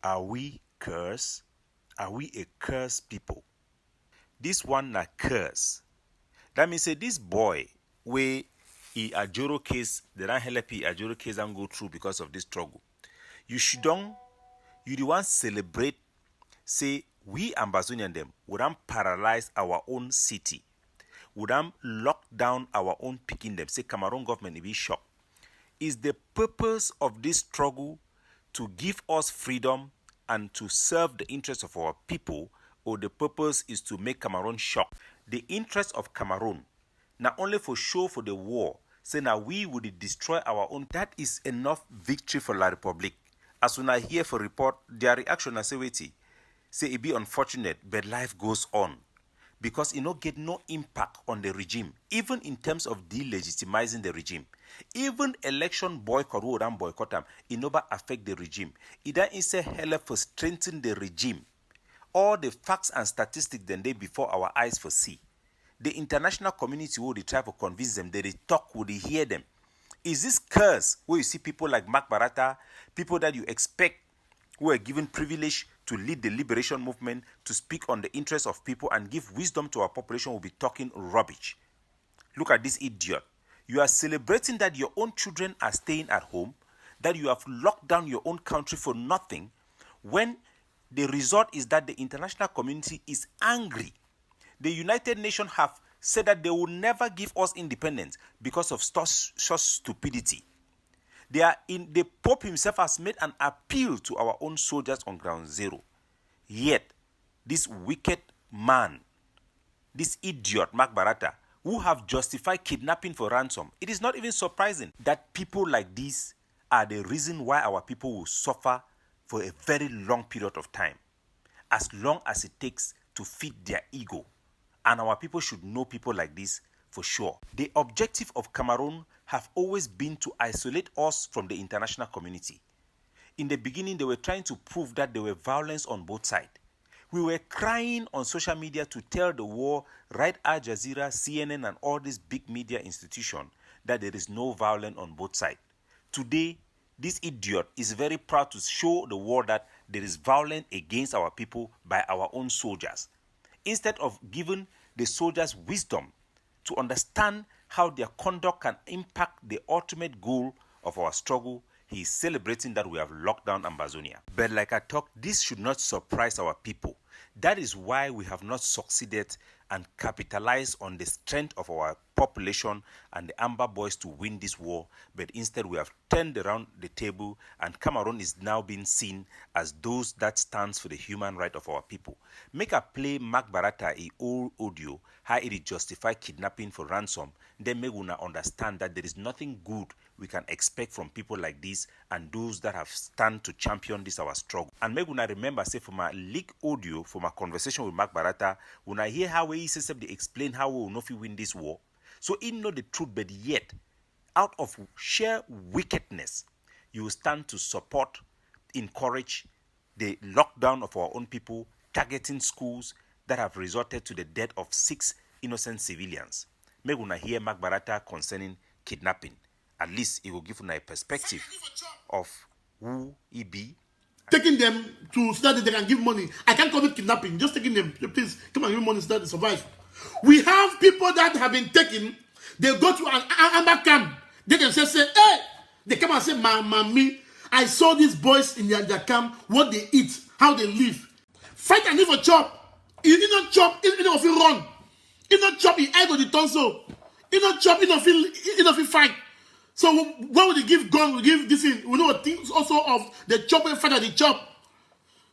Are we cursed? Are we a cursed people? This one na curse. That means say this boy where he Ajoro case, the don't help he Ajoro case and go through because of this struggle. You the one celebrate, say we Ambazonian them would paralyze our own city, would lock down our own picking them, say Cameroon government be shocked. Is the purpose of this struggle to give us freedom and to serve the interests of our people, or the purpose is to make Cameroon shocked? The interest of Cameroon, not only for show for the war, say now we would destroy our own, that is enough victory for La Republique. As soon as I hear for report, their reaction is say it be unfortunate, but life goes on. Because it not get no impact on the regime, even in terms of delegitimizing the regime. Even election boycott, who would boycott them, it never affect the regime. It is a hell for strengthening the regime. All the facts and statistics then they before our eyes for see. The international community will try to convince them, they talk, would they hear them? Is this curse where you see people like Mark Barata, people that you expect who are given privilege to lead the liberation movement, to speak on the interests of people and give wisdom to our population, will be talking rubbish? Look at this idiot. You are celebrating that your own children are staying at home, that you have locked down your own country for nothing, when the result is that the international community is angry. The United Nations have said that they will never give us independence because of such stupidity. The Pope himself has made an appeal to our own soldiers on ground zero. Yet, this wicked man, this idiot, Mark Barata, who have justified kidnapping for ransom, it is not even surprising that people like this are the reason why our people will suffer for a very long period of time, as long as it takes to feed their ego. And our people should know people like this for sure. The objective of Cameroon have always been to isolate us from the international community. In the beginning, they were trying to prove that there were violence on both sides. We were crying on social media to tell the world, right, Al Jazeera, CNN, and all these big media institutions, that there is no violence on both sides. Today, this idiot is very proud to show the world that there is violence against our people by our own soldiers. Instead of giving the soldiers wisdom to understand how their conduct can impact the ultimate goal of our struggle, he is celebrating that we have locked down Ambazonia. But like I talked, this should not surprise our people. That is why we have not succeeded and capitalized on the strength of our population and the Amber Boys to win this war, but instead we have turned around the table, and Cameroon is now being seen as those that stands for the human right of our people. Make a play Mark Barata a old audio, how it justify kidnapping for ransom, then make una understand that there is nothing good we can expect from people like this and those that have stand to champion this our struggle. And make una remember, say, from my leak audio, from my conversation with Mark Barata, when I hear how he says they explain how we will not win this war. So he know the truth, but yet, out of sheer wickedness, you stand to support, encourage the lockdown of our own people, targeting schools that have resulted to the death of 6 innocent civilians. Make una hear Mark Barata concerning kidnapping. At least it will give you a perspective of who he be. Taking them to so that they can give money. I can't call it kidnapping. Just taking them. Please, come and give money so that they survive. We have people that have been taken. They go to an amber camp. They can say, hey! They come and say, mommy, I saw these boys in their camp, what they eat, how they live. Fight and live a chop. You did not chop, you don't feel run. You don't chop, you head on the tonsil. You don't chop, you don't feel fight. So why would they give gun? We give this in. We know things also of the chopping fight and the chop.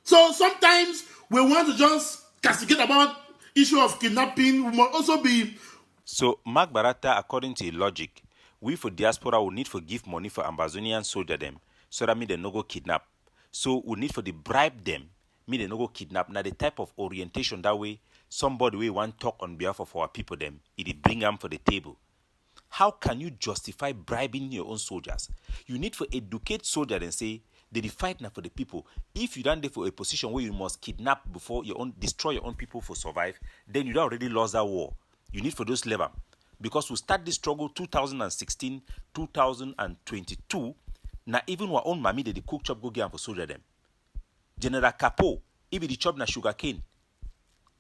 So sometimes we want to just castigate about issue of kidnapping. We must also be. So Mark Barata, according to his logic, we for diaspora will need to give money for Ambazonian soldier them, so that me they no go kidnap. So we need for the bribe them, me they no go kidnap. Now the type of orientation that way, somebody we want talk on behalf of our people them, it bring them for the table. How can you justify bribing your own soldiers? You need to educate soldiers and say, they fight now for the people. If you don't there for a position where you must kidnap before destroy your own people for survive, then you already lost that war. You need for those level. Because we start this struggle 2016, 2022, now even our own mommy, they cook chop go get for soldier them. General Capo, if the chop na sugar cane.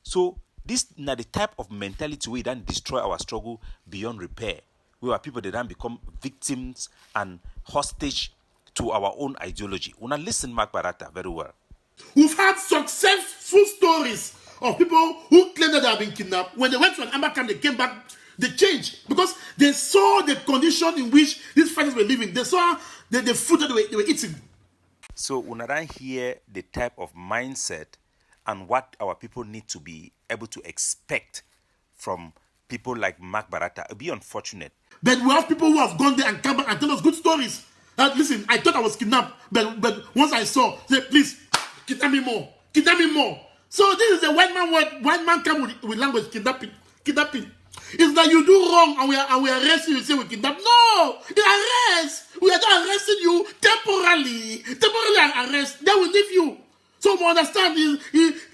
So this na the type of mentality we then destroy our struggle beyond repair. We are people that then become victims and hostage to our own ideology. Una listen, Mark Barata, very well. We've had successful stories of people who claim that they have been kidnapped. When they went to an amber camp, they came back, they changed because they saw the condition in which these fighters were living. They saw the food that they were eating. So when I hear the type of mindset and what our people need to be able to expect from people like Mark Barata, it'll be unfortunate. But we have people who have gone there and come back and tell us good stories. Listen, I thought I was kidnapped, but once I saw, say, please, kidnap me more. Kidnap me more. So this is the white man word. White man come with language, kidnapping. Kidnapping. It's that you do wrong and we arrest you and say we kidnap. No! The arrest! We are not arresting you temporarily. Temporarily arrest. Then we leave you. So we understand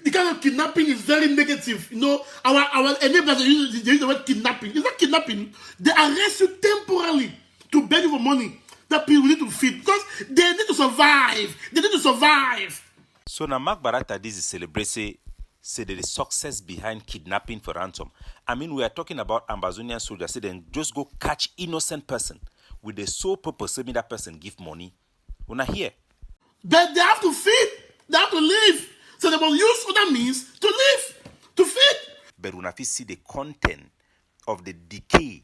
the kind of kidnapping is very negative. You know, our enablers use the word kidnapping. It's not kidnapping. They arrest you temporarily to beg you for money that people need to feed because they need to survive. They need to survive. So now Mark Barata, this is celebrating say there is success behind kidnapping for ransom. I mean, we are talking about Amazonian soldiers. Say then just go catch innocent person with the sole purpose of that person give money. We're not here. But they have to feed. They have to live. So they must use other means to live, to feed. But when I see the content of the decay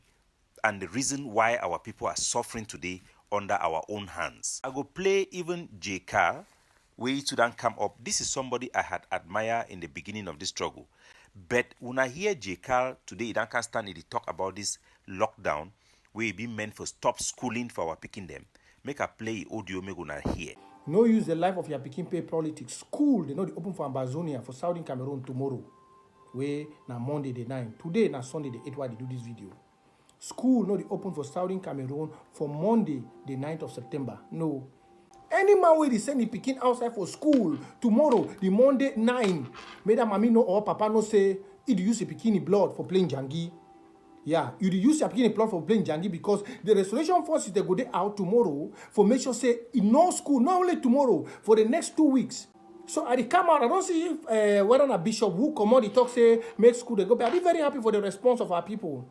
and the reason why our people are suffering today under our own hands. I go play even J. Carl, where he don't come up. This is somebody I had admired in the beginning of this struggle. But when I hear J. Carl today, he don't can stand it, he talk about this lockdown, where it be meant for stop schooling for our picking them. Make a play audio, make una hear. No use the life of your pikin pay politics. School, they know they open for Amazonia, for Southern Cameroon tomorrow. Where na Monday the 9th. Today na Sunday the 8th why they do this video. School, no they open for Southern Cameroon for Monday the 9th of September. No. Any man where they send the pikin outside for school tomorrow, the Monday 9. May that mommy know or papa no say, if you use a bikini blood for playing jangi. Yeah, you use your bikini blood for playing jangi because the restoration forces they go there out tomorrow for make sure say in no school, not only tomorrow, for the next 2 weeks. So I come out, I don't see if whether a bishop who come out, he talk say make school they go. But I be very happy for the response of our people.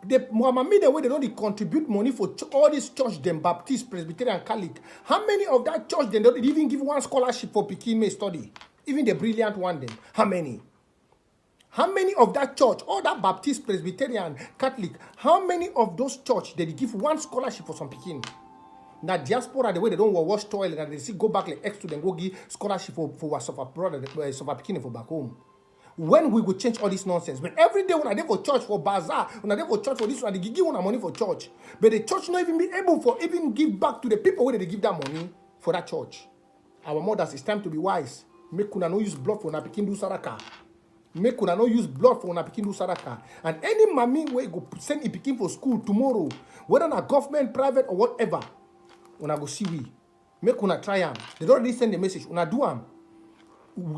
The the way they don't contribute money for all these church, them Baptist, Presbyterian, Catholic. How many of that church they don't even give one scholarship for Pikin may study? Even the brilliant one, them. How many? How many of that church, all that Baptist, Presbyterian, Catholic, how many of those church they give one scholarship for some Pikin? Now diaspora, the way they don't wash toilet and they see go back like ex to them go give scholarship for some brother, some Pikin for back home. When we will change all this nonsense? But every day when I go for church for bazaar, when I go for church for this one, they give one money for church. But the church not even be able for even give back to the people where they give that money for that church. Our mothers, it's time to be wise. Make kuna no use blood for na pikin do saraka. Make una no use blood for una pikin do saraka. And any mommy where go send a pikin for school tomorrow, whether na government, private or whatever, una go see we. Make una try am. They don't really send the message. Una do am.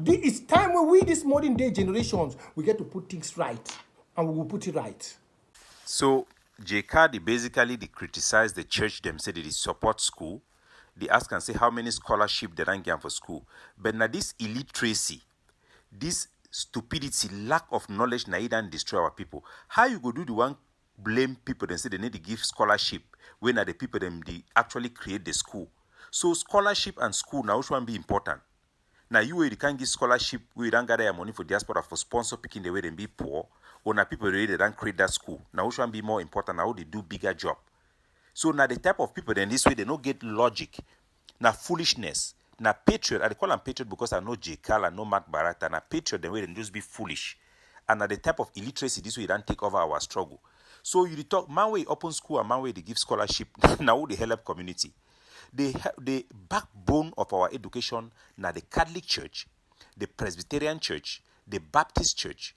It's time when we, this modern day generations, we get to put things right. And we will put it right. So, J. Cardi basically they criticize the church, them say that they support school. They ask and say how many scholarship they don't get for school. But now this illiteracy, this stupidity, lack of knowledge, now it don't destroy our people. How you go do the one blame people and say they need to give scholarship when are the people them they actually create the school? So scholarship and school now which one be important? Now you can't give scholarship, we don't gather your money for diaspora for sponsor picking the way they be poor, or now people really don't create that school. Now which one be more important? Now they do bigger job. So now the type of people then this way they don't get logic. Now foolishness. Now patriot, I call them patriot because I know J. Carl, I know Mark Barata. Now patriot the way they just be foolish. And now the type of illiteracy this way don't take over our struggle. So you talk man way open school and man way they give scholarship. Now they help community. The backbone of our education now the Catholic Church, the Presbyterian Church, the Baptist Church.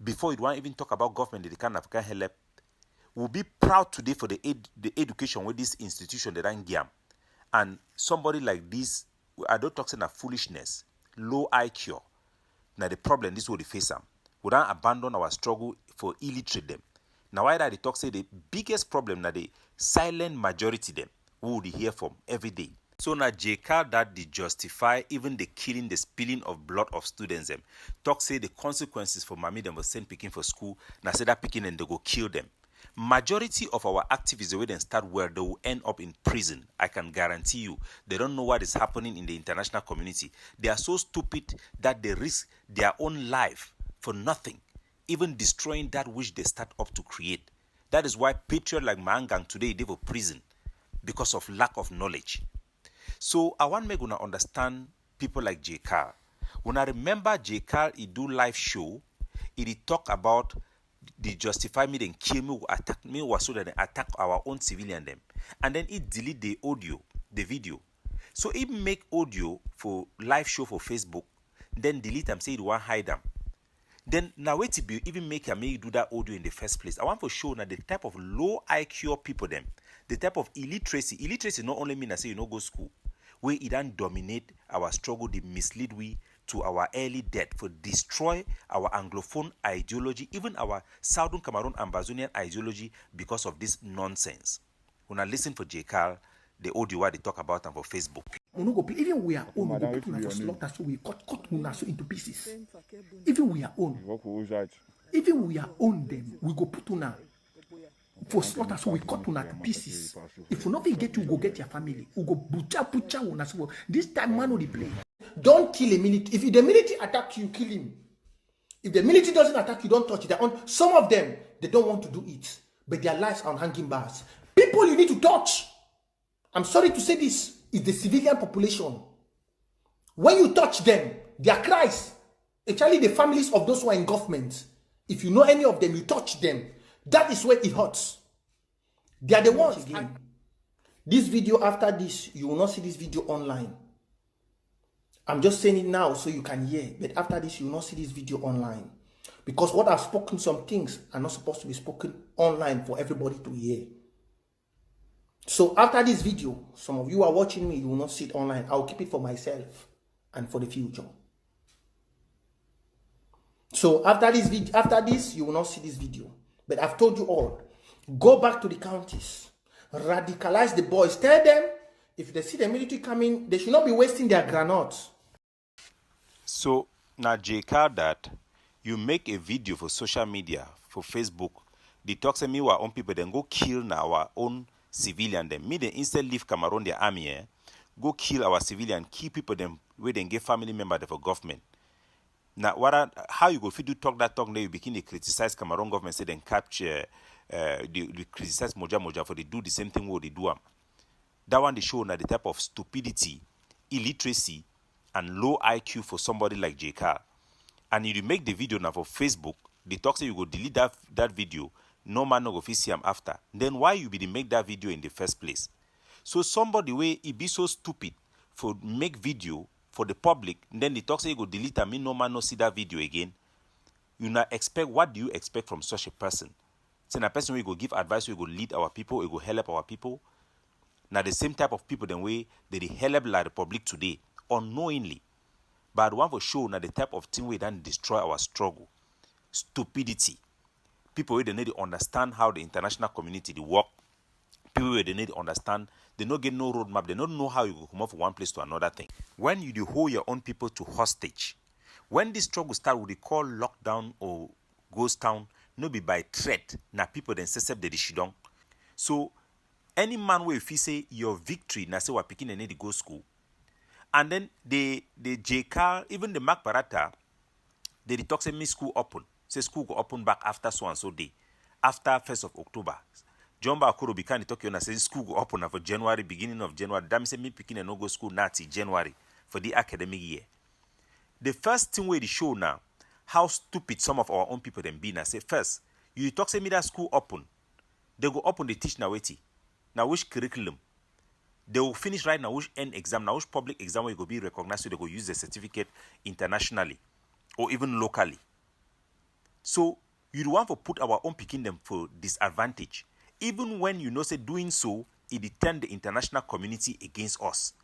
Before you want even talk about government, they can African help. We'll be proud today for the education with this institution that I'm gam. And somebody like this, I don't talk about foolishness, low IQ. Now the problem this is what they face them. We don't abandon our struggle for illiterate them. Now why that they talk say the biggest problem now the silent majority them. Who would hear from every day. So now JK that they justify even the killing, the spilling of blood of students them. Talk say the consequences for mommy them was send picking for school. Now say that picking and they go kill them. Majority of our activists the way they start where they will end up in prison. I can guarantee you they don't know what is happening in the international community. They are so stupid that they risk their own life for nothing, even destroying that which they start up to create. That is why patriot like Mangang today they for prison because of lack of knowledge. So I want me gonna understand people like J. Carl. When I remember J. Carl, he do live show, he talk about they justify me, then kill me, attack me, was so that they attack our own civilian them, and then he delete the audio, the video. So he make audio for live show for Facebook, then delete them, say he want hide them. Then now wait to be even make me do that audio in the first place. I want to show now the type of low IQ people them, the type of illiteracy. Illiteracy not only mean I say you no go school, where it don't dominate our struggle, they mislead we to our early death, for destroy our Anglophone ideology, even our Southern Cameroon Ambazonian ideology because of this nonsense. When I listen for J. Carl, the audio what they talk about them for Facebook. Even we are own, we go put una for slaughter, so we cut una so into pieces. Even we are own, even we are own them, we go put una for slaughter, so we cut una to pieces. If we not get you, go get your family. We go butcher una. So this time man will play. Don't kill a military. If the military attack you, kill him. If the military doesn't attack you, don't touch it. Some of them, they don't want to do it, but their lives are on hanging bars. People you need to touch, I'm sorry to say this, is the civilian population. When you touch them, their cries, especially the families of those who are in government, if you know any of them, you touch them, that is where it hurts. They are the ones. Again. This video, after this, you will not see this video online. I'm just saying it now so you can hear, but after this, you will not see this video online. Because what I've spoken, some things are not supposed to be spoken online for everybody to hear. So after this video, some of you are watching me, you will not see it online. I'll keep it for myself and for the future. So after this, you will not see this video. But I've told you all, go back to the counties, radicalize the boys. Tell them, if they see the military coming, they should not be wasting their granules. So now JK that you make a video for social media, for Facebook, they talk to me our own people, then go kill now our own civilian them. Me they instead leave Cameroon their army, go kill our civilian, kill people them where they get family member for government. Now, how you go if you do talk that talk, then you begin to criticize Cameroon government, say then capture, they criticize Moja for they do the same thing what they do. That one they show now the type of stupidity, illiteracy, and low IQ for somebody like J. Carl. And if you make the video now for Facebook, they talk say you go delete that video, no man no go fit see him after. Then why you be to make that video in the first place? So somebody way he be so stupid for make video for the public, then they talk say you go delete and me no man no see that video again. You not expect, what do you expect from such a person? Say a person will go give advice, will go lead our people, will go help our people. Now the same type of people then way they help la Republic today, unknowingly. But one for sure now the type of thing we then destroy our struggle. Stupidity. People where they need to understand how the international community they work. People where they need to understand, they don't get no roadmap, they don't know how you go come up from one place to another thing. When you do hold your own people to hostage, when this struggle start, what they call lockdown or ghost town, no be by threat, na people then accept the shidong. So any man will if he say your victory, na say we're picking and need to go school. And then the JK, even the Mark Barata, they talk say me school open. Say school go open back after so and so day. After 1st of October. John Bakuro began to talk and say school go open for January, beginning of January. That means me picking and no go school now till January for the academic year. The first thing we show now, how stupid some of our own people then be now. Say first, you talk say me that school open. They go open, they teach now wait. Now which curriculum? They will finish right now which end exam, now which public exam will go be recognized, so they go use the certificate internationally or even locally. So you want to put our own picking them for disadvantage. Even when you know say doing so, it turn the international community against us.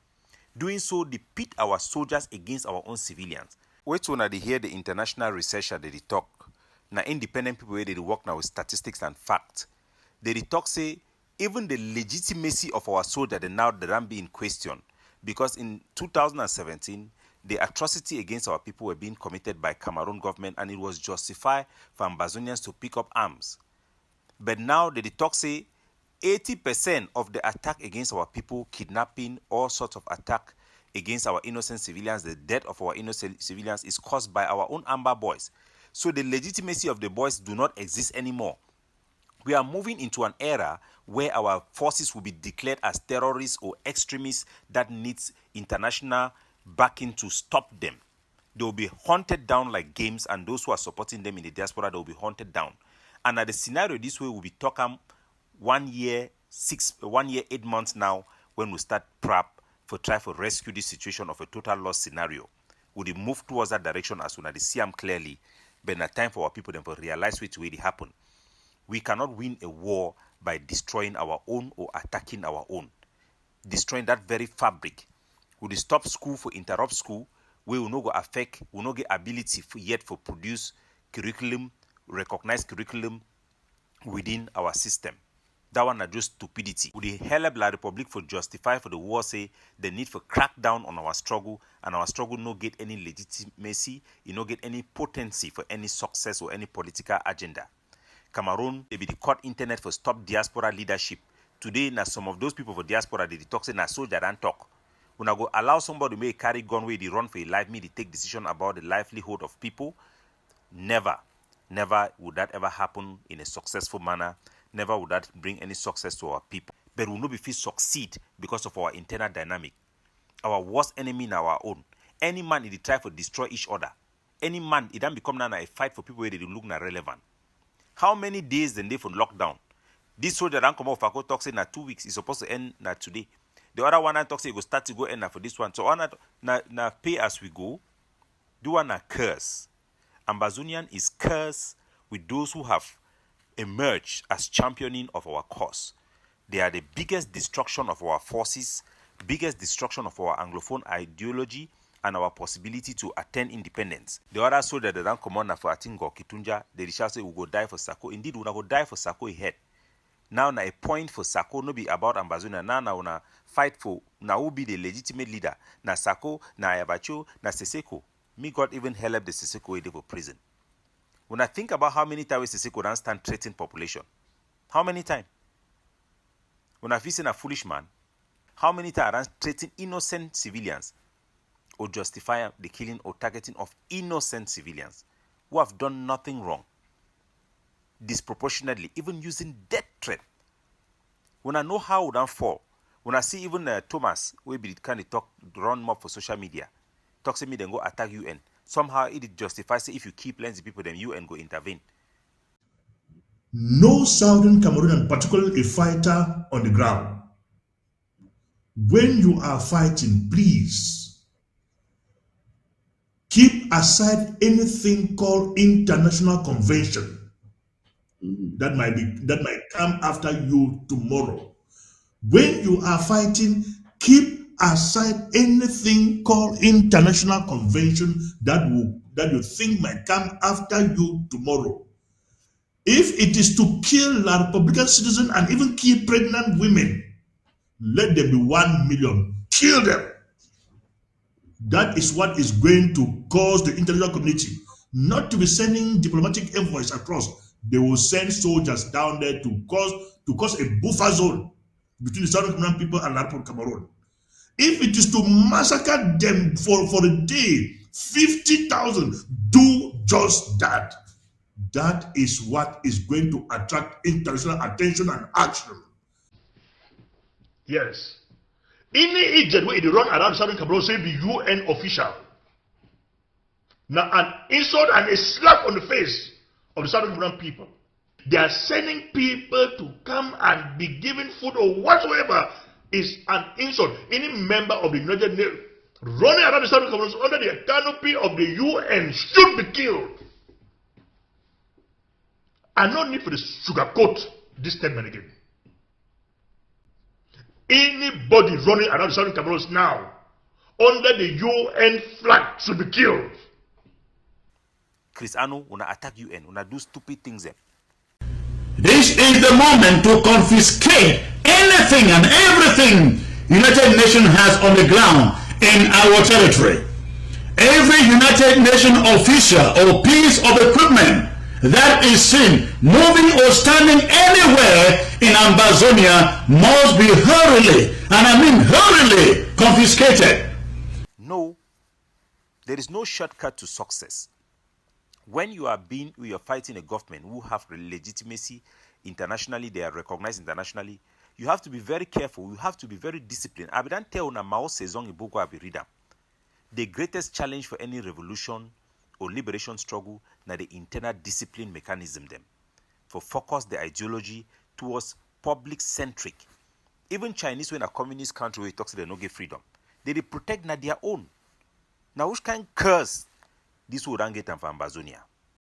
Doing so, they pit our soldiers against our own civilians. Wait till they hear the international researcher that they talk. Now independent people where they work now with statistics and facts. They talk say even the legitimacy of our soldier they now they don't be in question. Because in 2017, the atrocity against our people were being committed by Cameroon government, and it was justified for Ambazonians to pick up arms. But now the talk say 80% of the attack against our people, kidnapping, all sorts of attack against our innocent civilians, the death of our innocent civilians is caused by our own Amba boys. So the legitimacy of the boys do not exist anymore. We are moving into an era where our forces will be declared as terrorists or extremists that needs international backing to stop them. They will be hunted down like games, and those who are supporting them in the diaspora, they will be hunted down. And at the scenario this way will be talking 1 year, 8 months now, when we start prep for try to rescue this situation of a total loss scenario. We move towards that direction as soon as they see them clearly, but it's time for our people to realize which way it happened. We cannot win a war by destroying our own or attacking our own. Destroying that very fabric. We stop school for interrupt school, we will not go affect, we will not get ability yet for produce curriculum, recognized curriculum within our system. That one is just stupidity. We help La Republic for justify for the war say the need for crackdown on our struggle, and our struggle no get any legitimacy, it no get any potency for any success or any political agenda. Cameroon, they be the court internet for stop diaspora leadership. Today, now some of those people for diaspora, they talk say na soldier and talk. When I go allow somebody to make carry gun where they run for a life, me they take decision about the livelihood of people. Never would that ever happen in a successful manner. Never would that bring any success to our people. But we will not be fit succeed because of our internal dynamic. Our worst enemy in our own. Any man they try to destroy each other. Any man it then become now a fight for people where they look not relevant. How many days then they for lockdown? This soldier ran come off Fako talk say na 2 weeks. It's supposed to end na today. The other one I talk say it go start to go end na for this one. So on na pay as we go. Do one a curse. Ambazonian is cursed with those who have emerged as championing of our cause. They are the biggest destruction of our forces, biggest destruction of our Anglophone ideology, and our possibility to attain independence. The other soldier that don't come on for Atingo Kitunja, they shall say we go die for Sako. Indeed, we go die for Sako ahead. Now na a point for Sako no be about Ambazonia. Now una fight for na who be the legitimate leader. Na Sako, na Ayabacho, na Seseko. Me God even help the Seseko way for prison. When I think about how many times Seseko don't stand threatening population, how many times? When I feel a foolish man, how many times I threaten innocent civilians or justify the killing or targeting of innocent civilians who have done nothing wrong, disproportionately, even using death threat. When I know how would I fall, when I see even Thomas, we be kind of talk, run more for social media, talk to me, then go attack UN. Somehow it justifies if you keep plenty people, then UN go intervene. No Southern Cameroonian, particularly a fighter on the ground. When you are fighting, please keep aside anything called international convention. That might come after you tomorrow. When you are fighting, keep aside anything called international convention that you think might come after you tomorrow. If it is to kill La Republican citizens and even kill pregnant women, let them be 1 million. Kill them. That is what is going to cause the international community not to be sending diplomatic envoys across. They will send soldiers down there to cause a buffer zone between the Southern Cameroon people and La Republic of Cameroon. If it is to massacre them for a day, 50,000, do just that. That is what is going to attract international attention and action. Yes. Any agent where they run around Southern Cameroon say be UN official. Now an insult and a slap on the face of the Southern Cameroon people. They are sending people to come and be given food or whatsoever is an insult. Any member of the United Nations running around the Southern Cameroon under the canopy of the UN should be killed. And no need for the sugarcoat this statement again. Anybody running around the Southern Cameroon now under the UN flag should be killed. Chris Ano, una attack UN, una do stupid things there. This is the moment to confiscate anything and everything United Nations has on the ground in our territory. Every United Nations official or piece of equipment that is seen moving or standing anywhere in Ambazonia must be hurriedly, and I mean hurriedly, confiscated. No, there is no shortcut to success. When you are fighting a government who have legitimacy internationally, they are recognized internationally, you have to be very careful, you have to be very disciplined. I don't tell na Mao Zedong Ibuko Abirida. The greatest challenge for any revolution or liberation struggle na the internal discipline mechanism them. For focus the ideology towards public centric. Even Chinese when a communist country where talks they no get freedom. They protect na their own. Now which kind curse this would get them for Ambazonia?